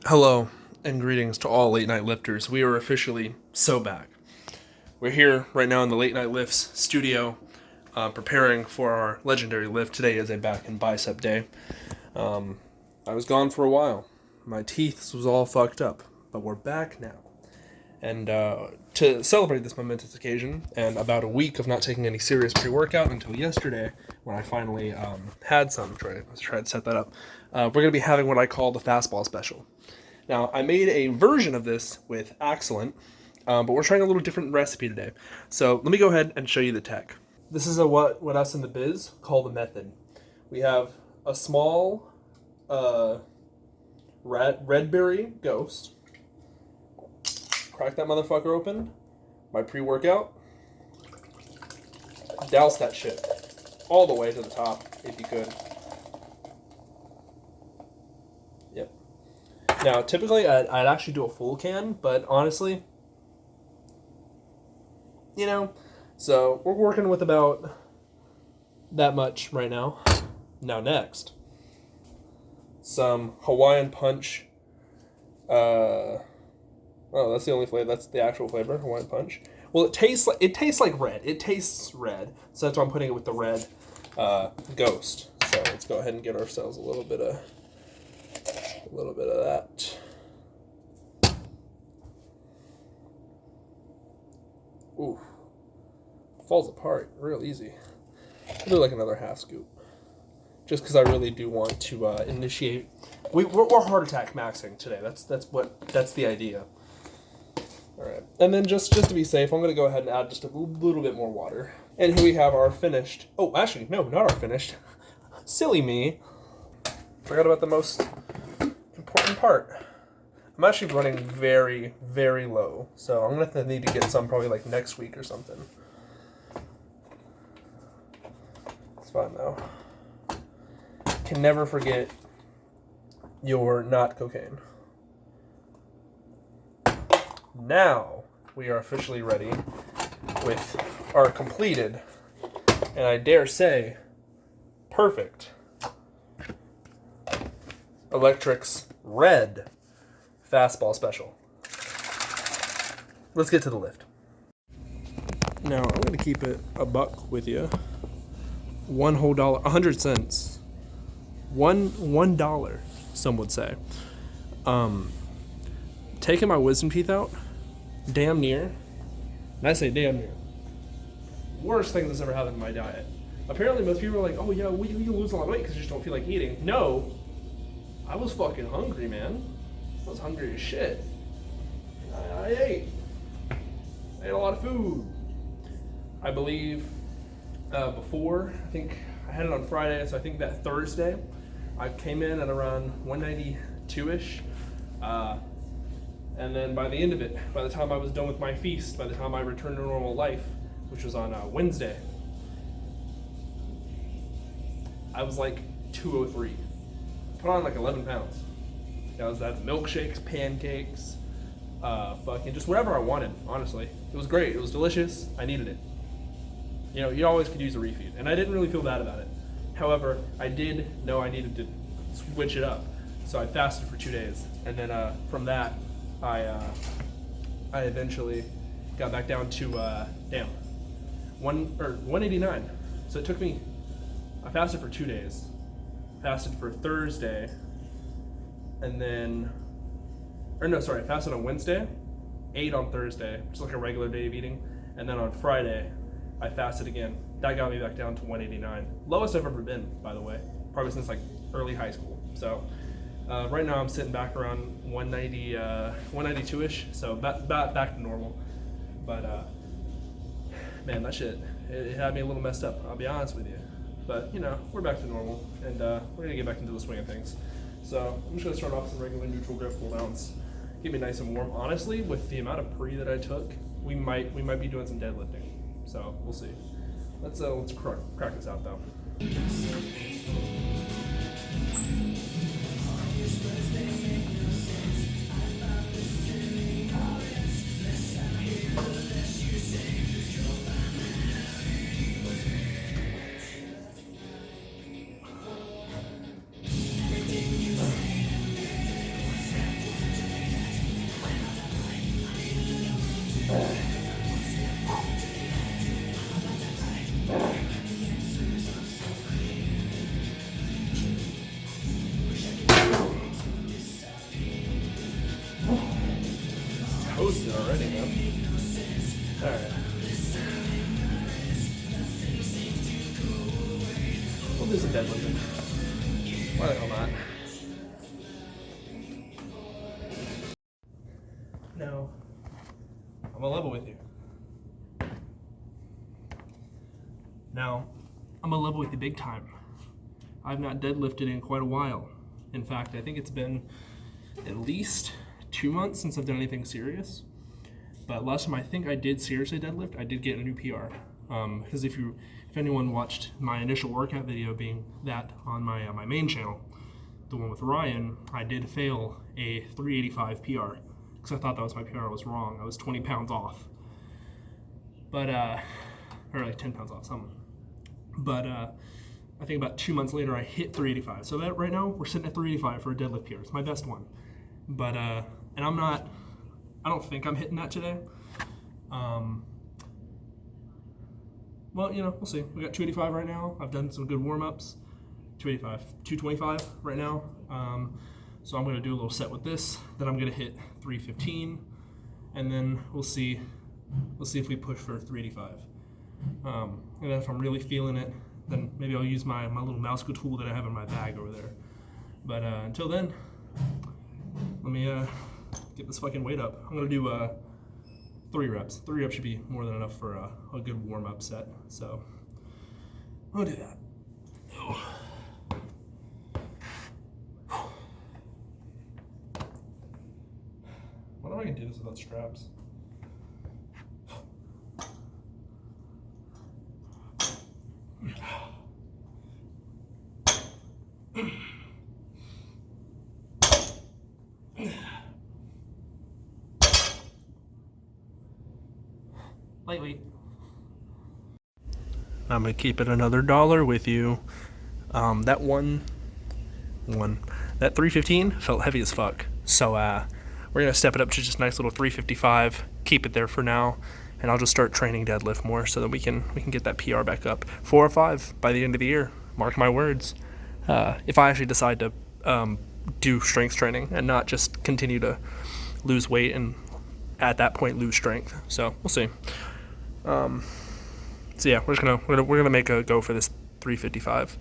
Hello and greetings to all late night lifters. We are officially so back. We're here right now in the Late Night Lifts studio, preparing for our legendary lift. Today is a back and bicep day. I was gone for a while. My teeth was all fucked up, but we're back now. And to celebrate this momentous occasion, and about a week of not taking any serious pre-workout until yesterday, when I finally had some, let's try to set that up, we're going to be having what I call the fastball special. Now, I made a version of this with Excellent, but we're trying a little different recipe today. So let me go ahead and show you the tech. This is what us in the biz call the method. We have a small red berry ghost. Crack that motherfucker open. My pre-workout. Douse that shit all the way to the top, if you could. Yep. Now, typically, I'd actually do a full can, but honestly, so we're working with about that much right now. Now, next, some Hawaiian Punch. Oh, that's the only flavor. That's the actual flavor, Hawaiian Punch. Well, it tastes like red. It tastes red, so that's why I'm putting it with the red ghost. So let's go ahead and get ourselves a little bit of that. Ooh, falls apart real easy. I'll do like another half scoop, just because I really do want to initiate. We're heart attack maxing today. That's the idea. All right, and then just to be safe, I'm going to go ahead and add just a little bit more water. And here we have our finished. Oh, actually, no, not our finished. Silly me. Forgot about the most important part. I'm actually running very, very low, so I'm going to need to get some probably like next week or something. It's fine though. Can never forget your not cocaine. Now we are officially ready with our completed, and I dare say, perfect Electric's Red Fastball Special. Let's get to the lift. Now I'm going to keep it a buck with you. One whole dollar, 100 cents. $1, some would say. Taking my wisdom teeth out, damn near, and I say damn near, worst thing that's ever happened in my diet. Apparently most people are like, oh yeah, you lose a lot of weight because you just don't feel like eating. No, I was fucking hungry, man. I was hungry as shit. I ate a lot of food. I believe before, I think I had it on Friday, so I think that Thursday, I came in at around 192-ish. And then by the end of it, by the time I was done with my feast, by the time I returned to normal life, which was on Wednesday, I was like 203. Put on like 11 pounds. That's milkshakes, pancakes, fucking just whatever I wanted, honestly. It was great. It was delicious. I needed it. You always could use a refeed, and I didn't really feel bad about it. However, I did know I needed to switch it up, so I fasted for 2 days, and then from that, I eventually got back down to 189. So it took me. I fasted for 2 days. Fasted for Thursday, and then, I fasted on Wednesday, ate on Thursday, just like a regular day of eating, and then on Friday, I fasted again. That got me back down to 189. Lowest I've ever been, by the way, probably since like early high school. So. Right now I'm sitting back around 190, 192-ish, so back to normal. But man, that shit, it had me a little messed up, I'll be honest with you. But we're back to normal, and we're gonna get back into the swing of things. So I'm just gonna start off with some regular neutral grip pull downs. Keep me nice and warm. Honestly, with the amount of pre that I took, we might be doing some deadlifting. So we'll see. Let's crack this out though. posted already, man. Alright. We'll do some deadlifting. Why the hell not? Now, I'm gonna level with you. Now, I'm gonna level with you big time. I've not deadlifted in quite a while. In fact, I think it's been at least 2 months since I've done anything serious. But last time I think I did seriously deadlift, I did get a new PR. Because if anyone watched my initial workout video, being that on my my main channel, the one with Ryan, I did fail a 385 PR because I thought that was my PR. I was wrong. I was 20 pounds off, but or like 10 pounds off, something. But I think about 2 months later, I hit 385. So that right now we're sitting at 385 for a deadlift PR. It's my best one, but and I don't think I'm hitting that today. Well, you know, we'll see. We got 285 right now. I've done some good warm-ups. 225 right now. So I'm gonna do a little set with this. Then I'm gonna hit 315, and then we'll see if we push for 385. And then if I'm really feeling it, then maybe I'll use my little mouse tool that I have in my bag over there. But until then, let me get this fucking weight up. I'm gonna do 3 reps. 3 reps should be more than enough for a good warm-up set. So I'll do that. Oh. I wonder if I can do this without straps. Lightweight. I'm gonna keep it another $1 with you. That that 315 felt heavy as fuck. So we're gonna step it up to just a nice little 355. Keep it there for now, and I'll just start training deadlift more so that we can get that PR back up. 4 or 5 by the end of the year. Mark my words. If I actually decide to do strength training and not just continue to lose weight and at that point lose strength. So we'll see. So yeah, we're gonna make a go for this 355.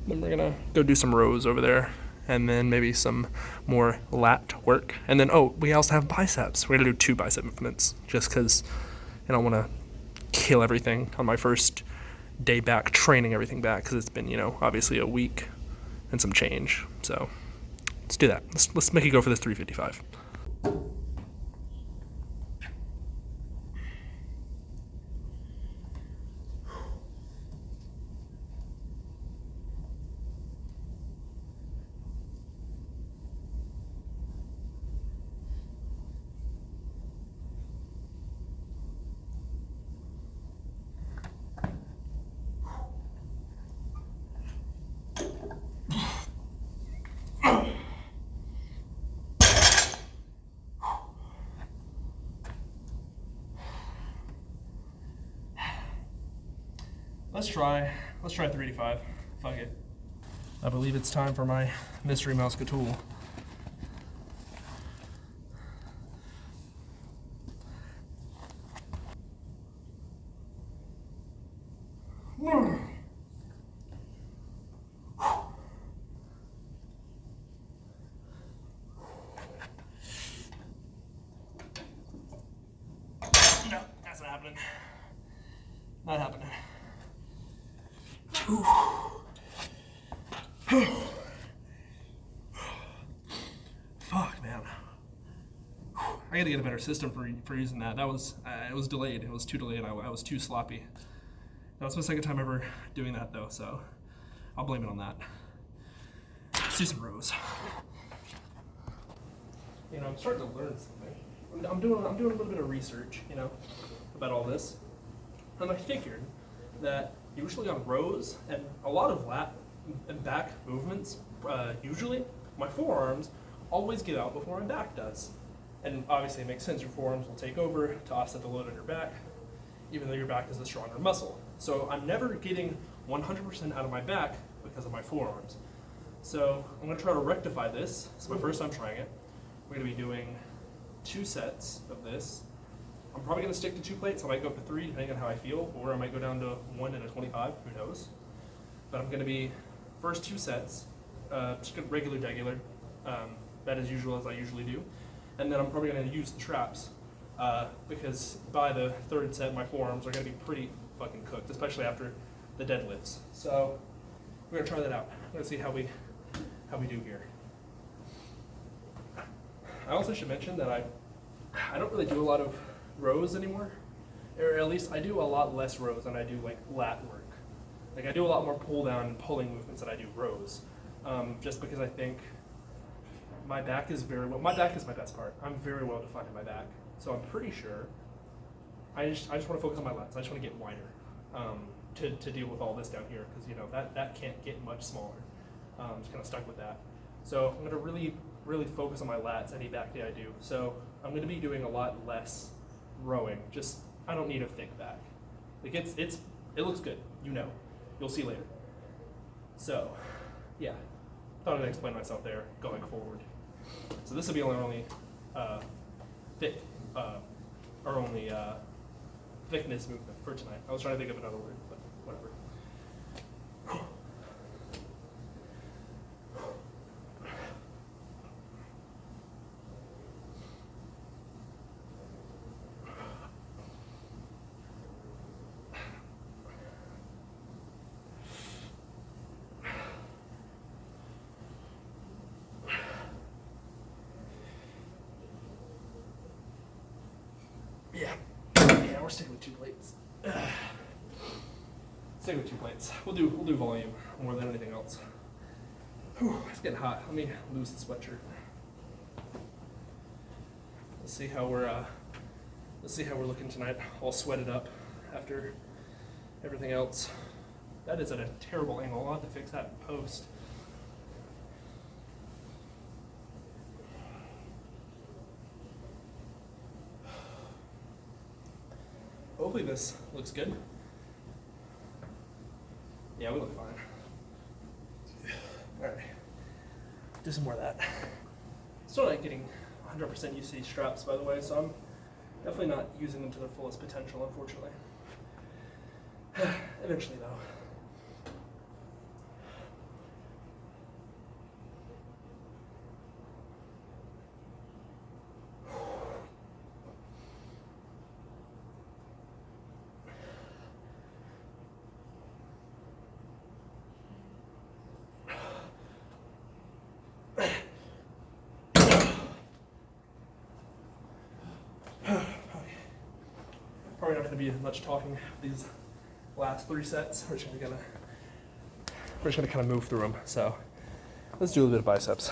Then we're gonna go do some rows over there, and then maybe some more lat work. And then we also have biceps. We're gonna do 2 bicep movements just because I don't want to kill everything on my first day back, training everything back, because it's been obviously a week and some change. So let's do that. Let's make it go for this 355. Let's try 385. Fuck it. I believe it's time for my mystery mouse tool. No, that's not happening. Not happening. Fuck, man. I gotta get a better system for using that. That was it was delayed. It was too delayed. I was too sloppy. That was my second time ever doing that though, so I'll blame it on that. Let's do some rows. I'm starting to learn something. I'm doing a little bit of research, about all this, and I figured that usually on rows and a lot of lat and back movements, usually my forearms always get out before my back does. And obviously it makes sense, your forearms will take over to offset the load on your back, even though your back is the stronger muscle. So I'm never getting 100% out of my back because of my forearms. So I'm gonna try to rectify this. It's my first time trying it. We're gonna be doing 2 sets of this. I'm probably going to stick to 2 plates. I might go up to 3 depending on how I feel, or I might go down to 1 and a 25, who knows. But I'm going to be first 2 sets, just regular, that as usual as I usually do. And then I'm probably going to use the traps because by the 3rd set, my forearms are going to be pretty fucking cooked, especially after the deadlifts. So we're going to try that out. We're going to see how we do here. I also should mention that I don't really do a lot of rows anymore, or at least I do a lot less rows than I do like lat work. Like I do a lot more pull down and pulling movements than I do rows, just because I think my back is my back is my best part. I'm very well defined in my back, so I'm pretty sure I just want to focus on my lats. I just want to get wider to deal with all this down here, because that can't get much smaller. I'm just kind of stuck with that. So I'm going to really focus on my lats any back day I do. So I'm going to be doing a lot less rowing. Just I don't need a thick back. Like it looks good. You'll see later. So yeah, thought I'd explain myself there going forward. So this will be only thick or only thickness movement for tonight. I was trying to think of another word, but whatever. Yeah, we're sticking with 2 plates. Stick with 2 plates. We'll do volume more than anything else. Whew, it's getting hot. Let me lose the sweatshirt. Let's see how we're looking tonight. All sweated up after everything else. That is at a terrible angle. I'll have to fix that in post. Hopefully this looks good. Yeah, we look fine. All right, do some more of that. Still not getting 100% used to these straps, by the way, so I'm definitely not using them to their fullest potential, unfortunately. Eventually, though. Probably not going to be much talking these last 3 sets. We're just going to kind of move through them. So let's do a little bit of biceps.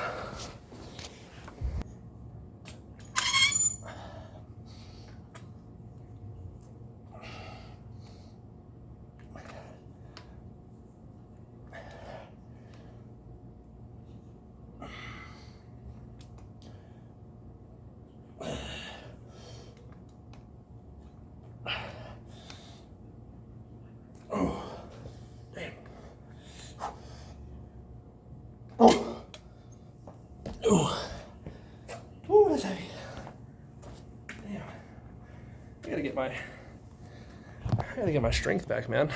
Ooh, that's heavy. Damn. I gotta get my strength back, man.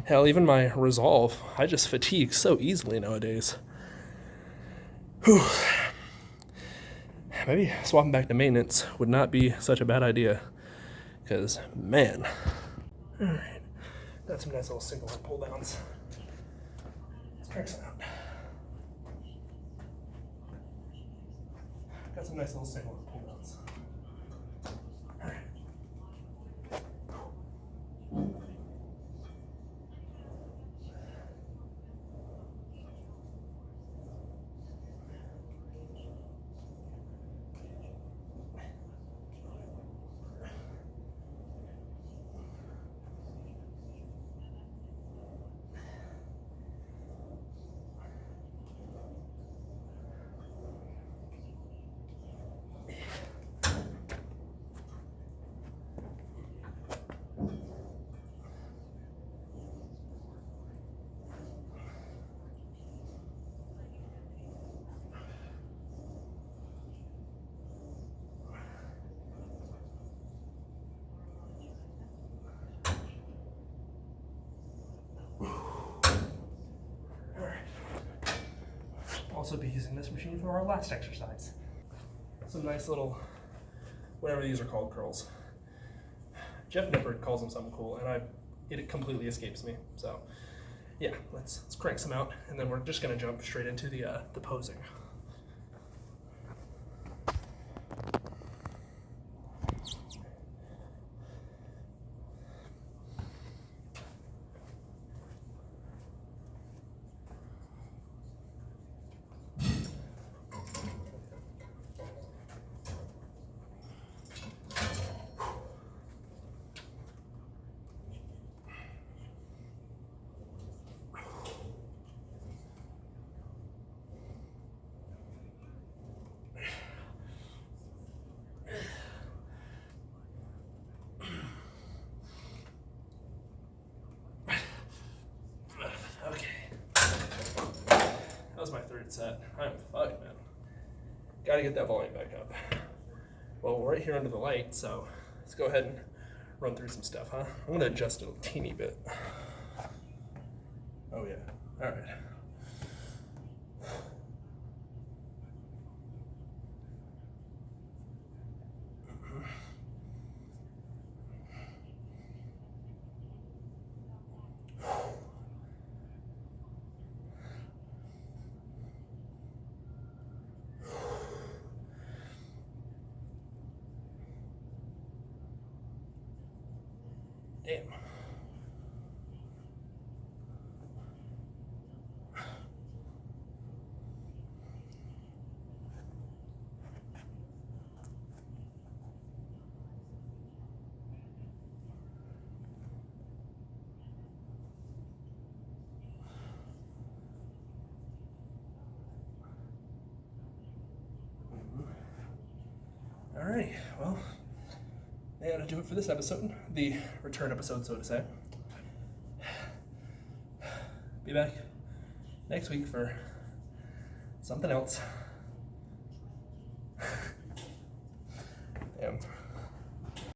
Hell, even my resolve. I just fatigue so easily nowadays. Whew. Maybe swapping back to maintenance would not be such a bad idea. Because, man. Alright. Got some nice little single leg pull downs. Let's try some out. Got some nice little single leg pull downs. Alright. also be using this machine for our last exercise. Some nice little, whatever these are called, curls. Jeff Nippard calls them something cool, and it completely escapes me. So, yeah, let's crank some out, and then we're just gonna jump straight into the posing. That was my third set. I'm fucked, man. Gotta get that volume back up. Well, we're right here under the light, so let's go ahead and run through some stuff, huh? I'm gonna adjust it a teeny bit. Oh yeah, all right. Damn. All right, well, that'll do it for this episode, the return episode, so to say. Be back next week for something else.